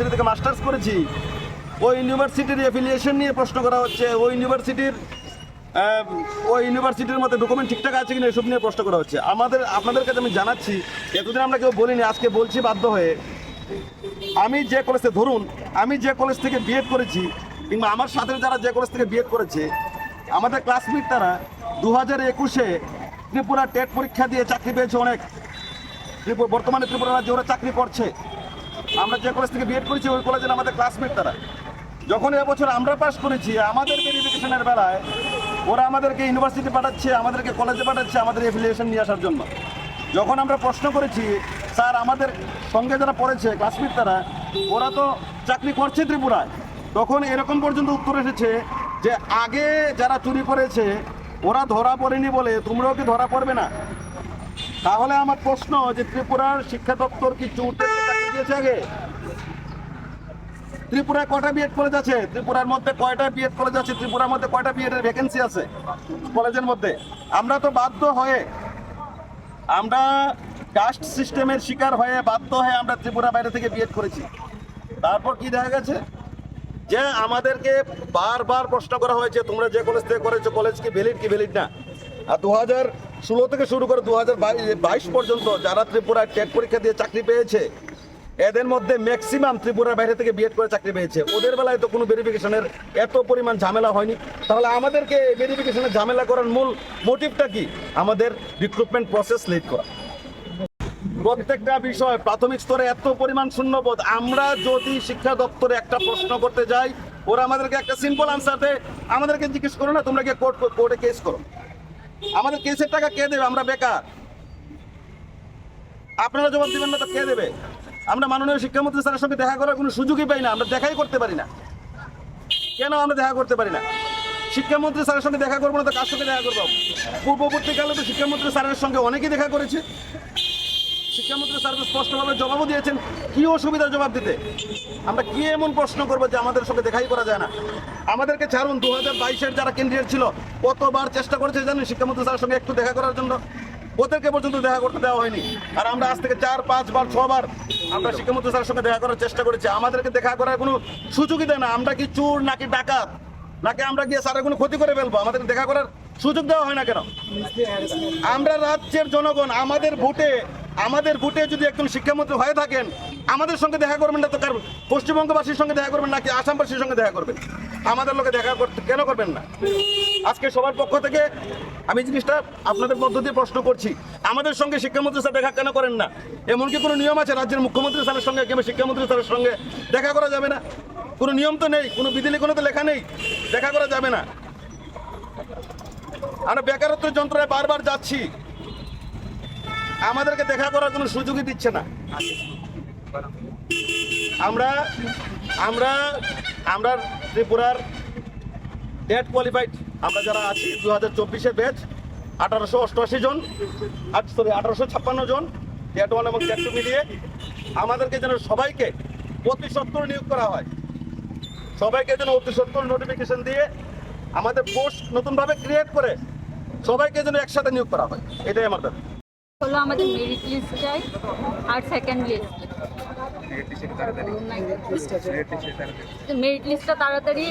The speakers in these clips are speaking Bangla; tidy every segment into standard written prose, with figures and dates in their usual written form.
ইউনিভার্সিটি থেকে মাস্টার্স করেছি, ওই ইউনিভার্সিটির অ্যাফিলিয়েশন নিয়ে প্রশ্ন করা হচ্ছে, ওই ইউনিভার্সিটির মধ্যে ডকুমেন্ট ঠিকঠাক আছে কিনা এসব নিয়ে প্রশ্ন করা হচ্ছে। আপনাদের কাছে আমি জানাচ্ছি, এতদিন আমরা কেউ বলিনি, আজকে বলছি বাধ্য হয়ে। আমি যে কলেজ থেকে বিএড করেছি, কিংবা আমার সাথে যারা যে কলেজ থেকে বিএড করেছে, আমাদের ক্লাসমেট তারা 2021-এ ত্রিপুরা টেট পরীক্ষা দিয়ে চাকরি পেয়েছে অনেক। বর্তমানে ত্রিপুরা রাজ্যে ওরা চাকরি করছে। আমরা যে কলেজ থেকে বিএড করেছি ওই কলেজের আমাদের ক্লাসমেট তারা। যখন এবছর আমরা পাস করেছি, আমাদের ভেরিফিকেশনের বেলায় ওরা আমাদেরকে ইউনিভার্সিটি পাঠাচ্ছে, আমাদেরকে কলেজে পাঠাচ্ছে আমাদের অ্যাফিলিয়েশন নিয়ে আসার জন্য। যখন আমরা প্রশ্ন করেছি, স্যার আমাদের সঙ্গে যারা পড়েছে ক্লাসমেট তারা, ওরা তো চাকরি করছে ত্রিপুরায়, তখন এরকম পর্যন্ত উত্তর এসেছে যে আগে যারা চুরি করেছে ওরা ধরা পড়েনি বলে তোমরাও কি ধরা পড়বে না? তাহলে আমার প্রশ্ন যে ত্রিপুরার শিক্ষা দপ্তর কি চুরদেরকে চাকরি দিয়েছে আগে? ত্রিপুরায় কয়টা বিএড কলেজ আছে? ত্রিপুরার মধ্যে কয়টা বিএড কলেজ আছে? ত্রিপুরার মধ্যে কয়টা বিএড এর ভ্যাকেন্সি আছে কলেজের মধ্যে? আমরা তো বাধ্য হয়ে, আমরা কাস্ট সিস্টেমের শিকার হয়ে বাধ্য হয়ে আমরা ত্রিপুরা বাইরে থেকে বিএড করেছি। তারপর কি দেখা গেছে যে আমাদেরকে বারবার প্রশ্ন করা হয়েছে, তোমরা যে কলেজ থেকে করেছো কলেজ কি ভ্যালিড না। আর 2016 থেকে শুরু করে 2022 পর্যন্ত যারা ত্রিপুরায় টেট পরীক্ষা দিয়ে চাকরি পেয়েছে, এদের মধ্যে ম্যাক্সিমাম ত্রিপুরার বাইরে থেকে বিএড করে চাকরি পেয়েছে। ওদের বেলায় তো কোনো ভেরিফিকেশনের এত পরিমাণ ঝামেলা হয়নি। তাহলে আমাদেরকে ভেরিফিকেশনের ঝামেলা করার মূল মোটিভটা কি? আমাদের রিক্রুটমেন্ট প্রসেস লেট করা। প্রত্যেকটা বিষয় প্রাথমিক স্তরে এত পরিমাণ শূন্যবোধ। আমরা যদি শিক্ষা দপ্তরে একটা প্রশ্ন করতে যাই, ওরা আমাদেরকে একটা সিম্পল আনসার দেয়, আমাদেরকে জিজ্ঞেস করো না তোমরা গিয়ে কোর্টে কেস করো। আমাদের কেসের টাকা কে দেবে? আমরা বেকার। আপনারা জবাব দেবেন না তো কে দেবে? আমরা মাননীয় শিক্ষামন্ত্রী স্যারের সঙ্গে দেখা করার কোনো সুযোগই পাই না, আমরা দেখাই করতে পারি না। কেন আমরা দেখা করতে পারি না? শিক্ষামন্ত্রী স্যারের সঙ্গে দেখা করবো না তো কার সঙ্গে দেখা করবো? পূর্ববর্তীকালে তো শিক্ষামন্ত্রী স্যারের সঙ্গে অনেকেই দেখা করেছে। শিক্ষামন্ত্রী স্যার তো স্পষ্টভাবে জবাবও দিয়েছেন, কি অসুবিধার জবাব দিতে। আমরা কি এমন প্রশ্ন করবো যে আমাদের সঙ্গে দেখাই করা যায় না? আমাদেরকে ছাড়ুন, 2022-এর যারা ক্যান্ডিডেট ছিল কতবার চেষ্টা করেছে জানেন শিক্ষামন্ত্রী স্যারের সঙ্গে একটু দেখা করার জন্য? ওদেরকে পর্যন্ত দেখা করতে দেওয়া হয়নি। আর আমরা আজ থেকে 4, 5 বার 6 বার আমরা শিক্ষামন্ত্রী স্যারের সঙ্গে দেখা করার চেষ্টা করেছি, আমাদেরকে দেখা করার কোনো সুযোগই দেয় না। আমরা কি চোর নাকি ডাকাত, নাকি আমরা গিয়ে স্যারের কোনো ক্ষতি করে ফেলবো? আমাদেরকে দেখা করার সুযোগ দেওয়া হয় না কেন? আমরা রাজ্যের জনগণ, আমাদের ভোটে যদি একজন শিক্ষামন্ত্রী হয়ে থাকেন, আমাদের সঙ্গে দেখা করবেন না তো কার পশ্চিমবঙ্গবাসীর সঙ্গে দেখা করবেন নাকি আসামবাসীর সঙ্গে দেখা করবেন? আমাদের লোকে দেখা করতে কেন করবেন না? আজকে সবার পক্ষ থেকে আমি জিনিসটা আপনাদের মধ্য দিয়ে প্রশ্ন করছি, আমাদের সঙ্গে শিক্ষামন্ত্রী স্যার দেখা কেন করেন না? এমন কি কোনো নিয়ম আছে রাজ্যের মুখ্যমন্ত্রী স্যারের সঙ্গে কিংবা শিক্ষামন্ত্রী স্যারের সঙ্গে দেখা করা যাবে না? কোনো নিয়ম তো নেই, কোনো বিধিলিখনে তো লেখা নেই দেখা করা যাবে না। আমরা বেকারত্বের যন্ত্রণায় বারবার যাচ্ছি, আমাদেরকে দেখা করার কোনো সুযোগই দিচ্ছে না। আমরা ত্রিপুরার টেট কোয়ালিফাইড আমরা যারা আছি 2024-এর ব্যাচ 1888 জন, 1856 জন টেট 1 এবং টেট 2 মিলিয়ে। আমাদেরকে যেন সবাইকে অতি সত্বর নিয়োগ করা হয়, সবাইকে যেন অতি সত্বর নোটিফিকেশন দিয়ে আমাদের পোস্ট নতুনভাবে ক্রিয়েট করে সবাইকে যেন একসাথে নিয়োগ করা হয়, এটাই আমার দাবি। হলো আমাদের মেরিট লিস্ট চাই আর সেকেন্ড লিস্ট। মেরিট লিস্টটা তাড়াতাড়ি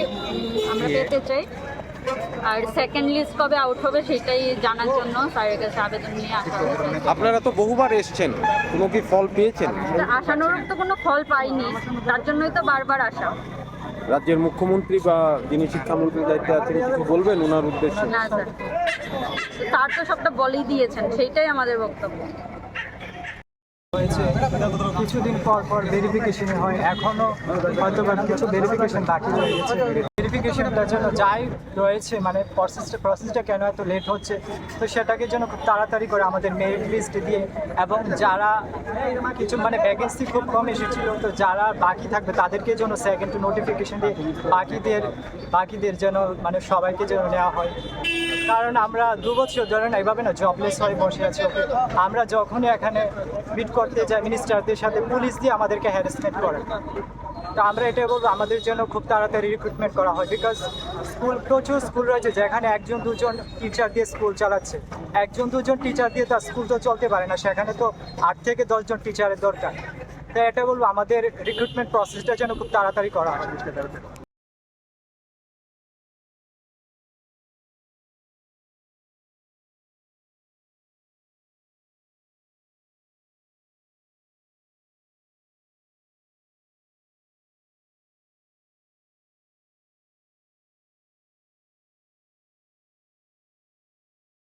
আমরা পেতে চাই, আর সেকেন্ড লিস্ট কবে আউট হবে সেটাই জানার জন্য স্যারের কাছে আবেদন নিয়ে আসা হয়েছে। আপনারা তো বহুবার এসেছেন, কোনো কি ফল পেয়েছেন? আশানুরূপ তো কোনো ফল পাইনি, তার জন্যই তো বারবার আসা। রাজ্যের মুখ্যমন্ত্রী বা যিনি শিক্ষামন্ত্রীর দায়িত্বে আছেন কিছু বলবেন ওনার উদ্দেশ্যে? না স্যার, স্যার তো সবটা বলেই দিয়েছেন, সেইটাই আমাদের বক্তব্য। হয়েছে কিছুদিন পর ভেরিফিকেশন হয়, এখনো হয়তো কিছু ভেরিফিকেশন বাকি রয়ে গেছে। ভেরিফিকেশনটার জন্য যাই রয়েছে মানে প্রসেসটা কেন এত লেট হচ্ছে, তো সেটাকে যেন খুব তাড়াতাড়ি করে আমাদের মেরিট লিস্ট দিয়ে, এবং যারা কিছু মানে ভ্যাকেন্সি খুব কম এসেছিল তো যারা বাকি থাকবে তাদেরকে যেন সেকেন্ড নোটিফিকেশন দিয়ে বাকিদের যেন মানে সবাইকে যেন নেওয়া হয়। কারণ আমরা 2 বছর ধরে না এইভাবে না জবলেস হয়ে বসে আছি। আমরা যখনই এখানে মিট করতে যাই মিনিস্টারদের সাথে, পুলিশ দিয়ে আমাদেরকে হ্যারাসমেন্ট করে। তো আমরা এটাই বলবো আমাদের জন্য খুব তাড়াতাড়ি রিক্রুটমেন্ট করা হয়, বিকজ প্রচুর স্কুল রয়েছে যেখানে 1-2 টিচার দিয়ে স্কুল চালাচ্ছে। 1-2 টিচার দিয়ে তার স্কুল তো চলতে পারে না, সেখানে তো 8 থেকে 10 জন টিচারের দরকার। তো এটা বলবো আমাদের রিক্রুটমেন্ট প্রসেসটা যেন খুব তাড়াতাড়ি করা হয়।